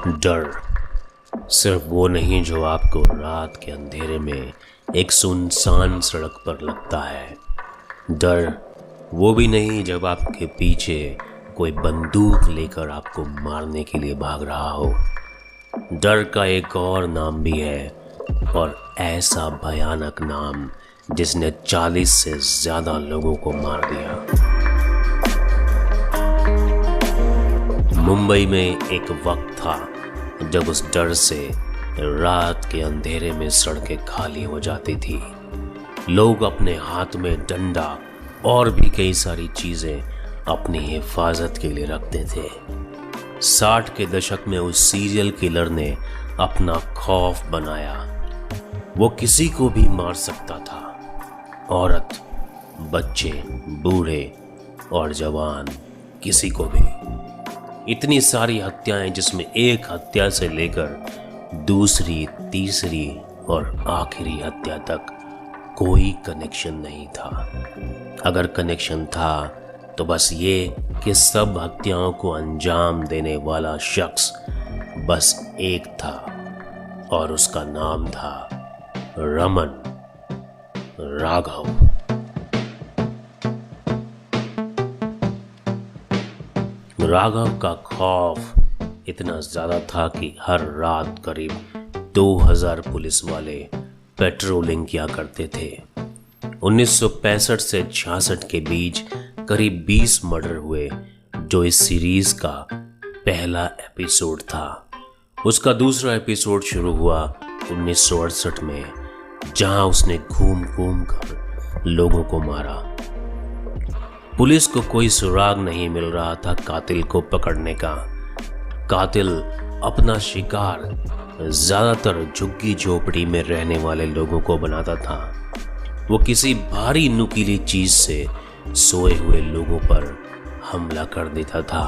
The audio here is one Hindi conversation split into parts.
डर सिर्फ वो नहीं जो आपको रात के अंधेरे में एक सुनसान सड़क पर लगता है। डर वो भी नहीं जब आपके पीछे कोई बंदूक लेकर आपको मारने के लिए भाग रहा हो। डर का एक और नाम भी है, और ऐसा भयानक नाम जिसने 40 से ज्यादा लोगों को मार दिया। मुंबई में एक वक्त था जब उस डर से रात के अंधेरे में सड़कें खाली हो जाती थी। लोग अपने हाथ में डंडा और भी कई सारी चीजें अपनी हिफाजत के लिए रखते थे। 60 के दशक में उस सीरियल किलर ने अपना खौफ बनाया। वो किसी को भी मार सकता था, औरत, बच्चे, बूढ़े और जवान, किसी को भी। इतनी सारी हत्याएं जिसमें एक हत्या से लेकर दूसरी, तीसरी और आखिरी हत्या तक कोई कनेक्शन नहीं था। अगर कनेक्शन था तो बस ये कि सब हत्याओं को अंजाम देने वाला शख्स बस एक था, और उसका नाम था रमन राघव। राघव का खौफ इतना ज्यादा था कि हर रात करीब 2000 पुलिस वाले पेट्रोलिंग किया करते थे। 1965 से 66 के बीच करीब 20 मर्डर हुए, जो इस सीरीज का पहला एपिसोड था। उसका दूसरा एपिसोड शुरू हुआ 1968 में, जहां उसने घूम घूम कर लोगों को मारा। पुलिस को कोई सुराग नहीं मिल रहा था कातिल को पकड़ने का। कातिल अपना शिकार ज्यादातर झुग्गी झोपड़ी में रहने वाले लोगों को बनाता था। वो किसी भारी नुकीली चीज से सोए हुए लोगों पर हमला कर देता था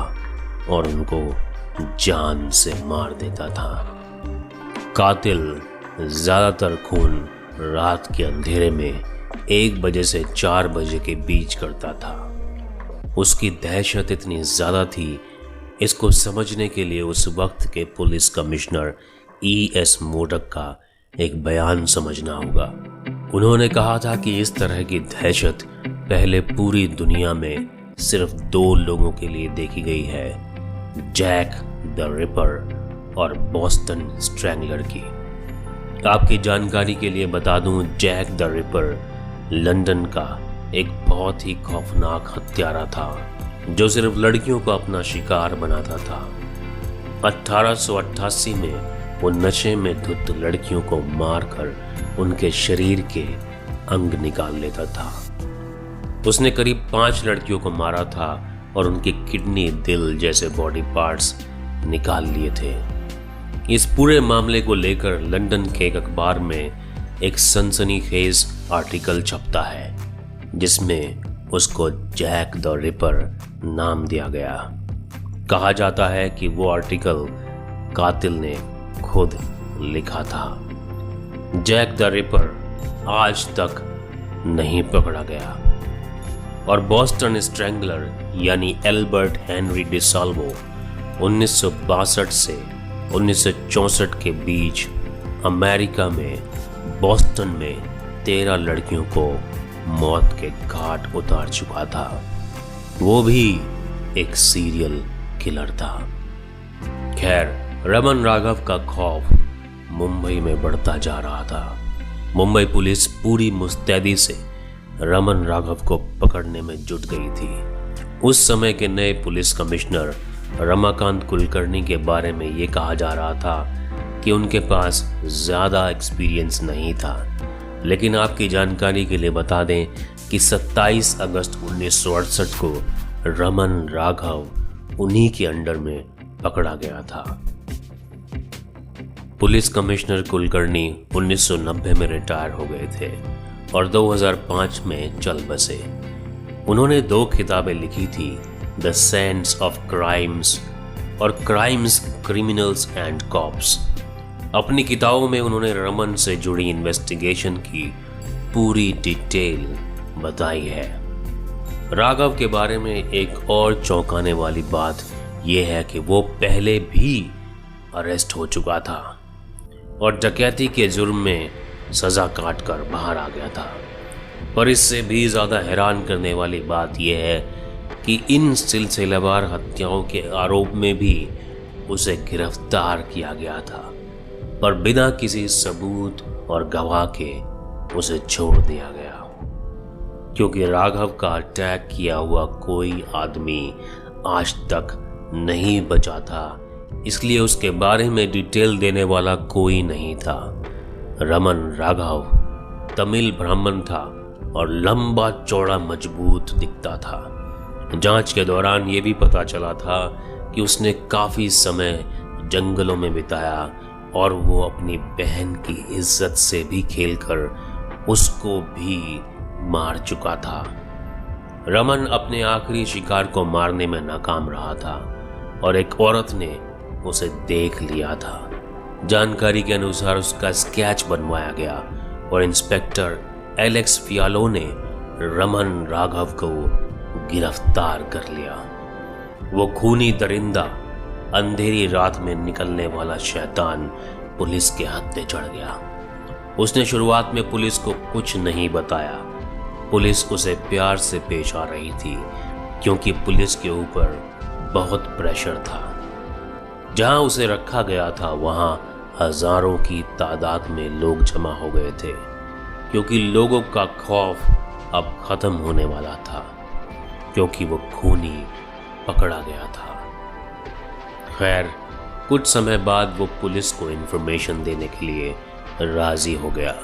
और उनको जान से मार देता था। कातिल ज्यादातर खून रात के अंधेरे में 1 बजे से 4 बजे के बीच करता था। उसकी दहशत इतनी ज्यादा थी, इसको समझने के लिए उस वक्त के पुलिस कमिश्नर E.S. मोडक का एक बयान समझना होगा। उन्होंने कहा था कि इस तरह की दहशत पहले पूरी दुनिया में सिर्फ 2 लोगों के लिए देखी गई है, जैक द रिपर और बॉस्टन स्ट्रैंगलर की। आपकी जानकारी के लिए बता दूं, जैक द रिपर लंदन का एक बहुत ही खौफनाक हत्यारा था, जो सिर्फ लड़कियों को अपना शिकार बनाता था। 1888 में वो नशे में धुत लड़कियों को मारकर उनके शरीर के अंग निकाल लेता था। उसने करीब 5 लड़कियों को मारा था और उनकी किडनी, दिल जैसे बॉडी पार्ट्स निकाल लिए थे। इस पूरे मामले को लेकर लंदन के एक अखबार में एक सनसनीखेज आर्टिकल छपता है, जिसमें उसको जैक द रिपर नाम दिया गया। कहा जाता है कि वो आर्टिकल कातिल ने खुद लिखा था। जैक द रिपर आज तक नहीं पकड़ा गया, और बॉस्टन स्ट्रैंगलर यानी एल्बर्ट हेनरी डिसाल्वो 1962 से 1964 के बीच अमेरिका में बॉस्टन में 13 लड़कियों को मौत के घाट उतार चुका था। वो भी एक सीरियल किलर था। खैर, रमन राघव का खौफ मुंबई में बढ़ता जा रहा था। मुंबई पुलिस पूरी मुस्तैदी से रमन राघव को पकड़ने में जुट गई थी। उस समय के नए पुलिस कमिश्नर रमाकांत कुलकर्णी के बारे में ये कहा जा रहा था कि उनके पास ज्यादा एक्सपीरियंस नहीं था, लेकिन आपकी जानकारी के लिए बता दें कि 27 अगस्त 1968 को रमन राघव उन्हीं के अंडर में पकड़ा गया था। पुलिस कमिश्नर कुलकर्णी 1990 में रिटायर हो गए थे और 2005 में चल बसे। उन्होंने 2 किताबें लिखी थी, द सेंस ऑफ क्राइम्स और क्राइम्स, क्रिमिनल्स एंड कॉप्स। अपनी किताबों में उन्होंने रमन से जुड़ी इन्वेस्टिगेशन की पूरी डिटेल बताई है। राघव के बारे में एक और चौंकाने वाली बात यह है कि वो पहले भी अरेस्ट हो चुका था और डकैती के जुर्म में सजा काटकर बाहर आ गया था। पर इससे भी ज़्यादा हैरान करने वाली बात यह है कि इन सिलसिलेवार हत्याओं के आरोप में भी उसे गिरफ्तार किया गया था, पर बिना किसी सबूत और गवाह के उसे छोड़ दिया गया। क्योंकि राघव का अटैक किया हुआ कोई आदमी आज तक नहीं बचा था, इसलिए उसके बारे में डिटेल देने वाला कोई नहीं था। रमन राघव तमिल ब्राह्मण था और लंबा चौड़ा मजबूत दिखता था। जांच के दौरान यह भी पता चला था कि उसने काफी समय जंगलों में बिताया और वो अपनी बहन की इज्जत से भी खेलकर उसको भी मार चुका था। रमन अपने आखिरी शिकार को मारने में नाकाम रहा था और एक औरत ने उसे देख लिया था। जानकारी के अनुसार उसका स्केच बनवाया गया और इंस्पेक्टर एलेक्स फियालो ने रमन राघव को गिरफ्तार कर लिया। वो खूनी दरिंदा, अंधेरी रात में निकलने वाला शैतान पुलिस के हत्थे चढ़ गया। उसने शुरुआत में पुलिस को कुछ नहीं बताया। पुलिस उसे प्यार से पेश आ रही थी क्योंकि पुलिस के ऊपर बहुत प्रेशर था। जहां उसे रखा गया था वहां हजारों की तादाद में लोग जमा हो गए थे क्योंकि लोगों का खौफ अब खत्म होने वाला था, क्योंकि वो खूनी पकड़ा गया था। खैर, कुछ समय बाद वो पुलिस को इन्फॉर्मेशन देने के लिए राजी हो गया,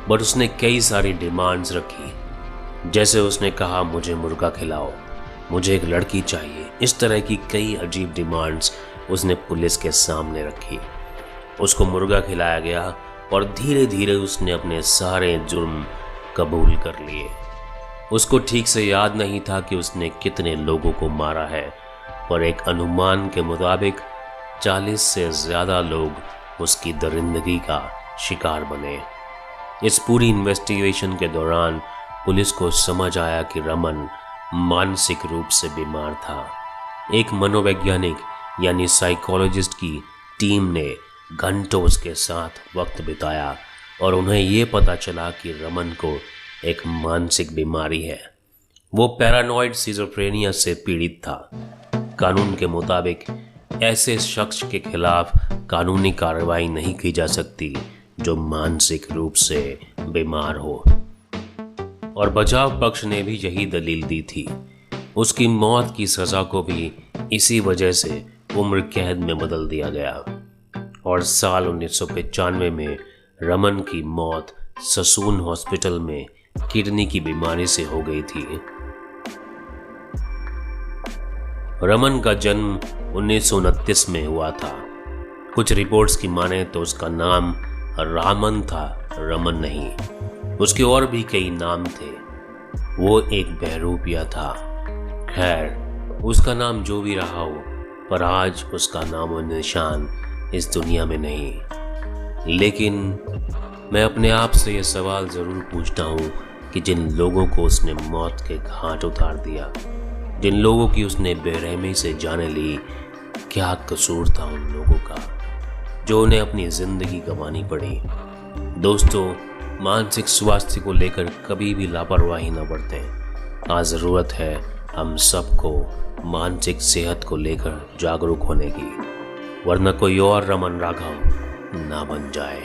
बट उसने कई सारी डिमांड्स रखी। जैसे उसने कहा, मुझे मुर्गा खिलाओ, मुझे एक लड़की चाहिए। इस तरह की कई अजीब डिमांड्स उसने पुलिस के सामने रखी। उसको मुर्गा खिलाया गया और धीरे धीरे उसने अपने सारे जुर्म कबूल कर लिए। उसको ठीक से याद नहीं था कि उसने कितने लोगों को मारा है, पर एक अनुमान के मुताबिक 40 से ज़्यादा लोग उसकी दरिंदगी का शिकार बने। इस पूरी इन्वेस्टिगेशन के दौरान पुलिस को समझ आया कि रमन मानसिक रूप से बीमार था। एक मनोवैज्ञानिक यानी साइकोलॉजिस्ट की टीम ने घंटों उसके साथ वक्त बिताया और उन्हें ये पता चला कि रमन को एक मानसिक बीमारी है। वो पैरानॉइड सिजोफ्रेनिया से पीड़ित था। कानून के मुताबिक ऐसे शख्स के खिलाफ कानूनी कार्रवाई नहीं की जा सकती जो मानसिक रूप से बीमार हो, और बचाव पक्ष ने भी यही दलील दी थी। उसकी मौत की सजा को भी इसी वजह से उम्र कैद में बदल दिया गया और साल 1995 में रमन की मौत ससून हॉस्पिटल में किडनी की बीमारी से हो गई थी। रमन का जन्म 1929 में हुआ था। कुछ रिपोर्ट्स की माने तो उसका नाम रामन था, रमन नहीं। उसके और भी कई नाम थे। वो एक बहरूपिया था। खैर, उसका नाम जो भी रहा हो, पर आज उसका नाम और निशान इस दुनिया में नहीं। लेकिन मैं अपने आप से ये सवाल ज़रूर पूछता हूँ कि जिन लोगों को उसने मौत के घाट उतार दिया, जिन लोगों की उसने बेरहमी से जाने ली, क्या कसूर था उन लोगों का जो उन्हें अपनी ज़िंदगी गंवानी पड़ी। दोस्तों, मानसिक स्वास्थ्य को लेकर कभी भी लापरवाही न बरतें। आज ज़रूरत है हम सबको मानसिक सेहत को लेकर जागरूक होने की, वरना कोई और रमन राघव ना बन जाए।